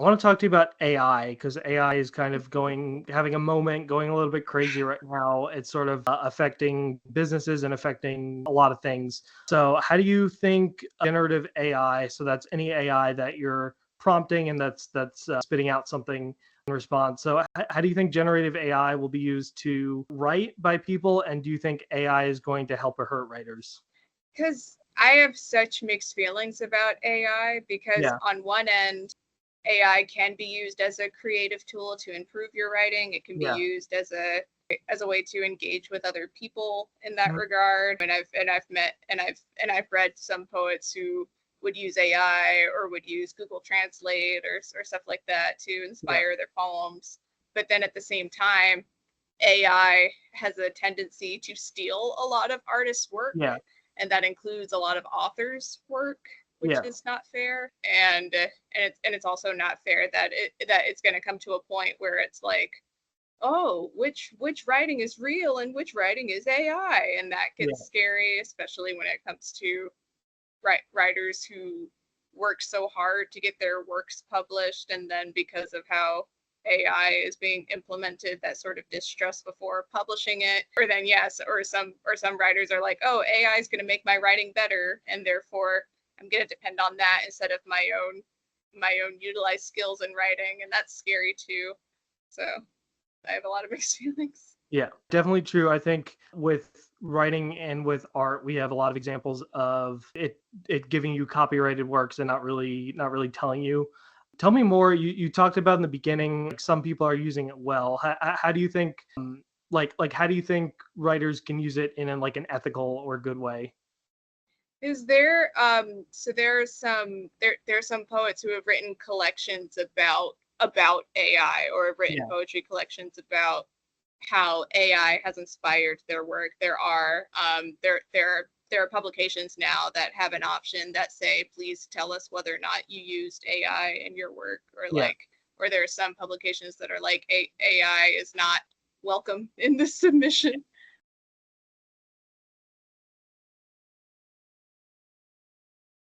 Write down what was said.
want to talk to you about AI because AI is kind of having a moment, going a little bit crazy right now. It's sort of affecting businesses and affecting a lot of things. So, how do you think generative AI, so that's any AI that you're prompting and that's spitting out something in response. So, how do you think generative AI will be used to write by people? And do you think AI is going to help or hurt writers? Because I have such mixed feelings about AI because Yeah, on one end, AI can be used as a creative tool to improve your writing. It can be yeah, used as a way to engage with other people in that mhm, regard. And I've met and I've read some poets who would use AI or would use Google Translate or stuff like that to yeah, inspire their poems. But then at the same time, AI has a tendency to steal a lot of artists' work, yeah, and that includes a lot of authors' work, which yeah, is not fair. And it's also not fair that it's going to come to a point where it's like, oh, which writing is real and which writing is AI, and that yeah, gets scary, especially when it comes to writers who work so hard to get their works published, and then because of how AI is being implemented, that sort of distrust before publishing it, or then yes, or some writers are like, oh, AI is going to make my writing better, and therefore I'm going to depend on that instead of my own utilized skills in writing, and that's scary too. So I have a lot of mixed feelings. yeah. Definitely true. I think with writing and with art, we have a lot of examples of it giving you copyrighted works and not really telling you. Tell me more. You talked about in the beginning, like some people are using it well. How do you think, like how do you think writers can use it in like an ethical or good way? Is there so there are some poets who have written collections about AI, or have written Yeah, poetry collections about how AI has inspired their work. There are publications now that have an option that say, please tell us whether or not you used AI in your work, yeah, or there are some publications that are like, AI is not welcome in this submission.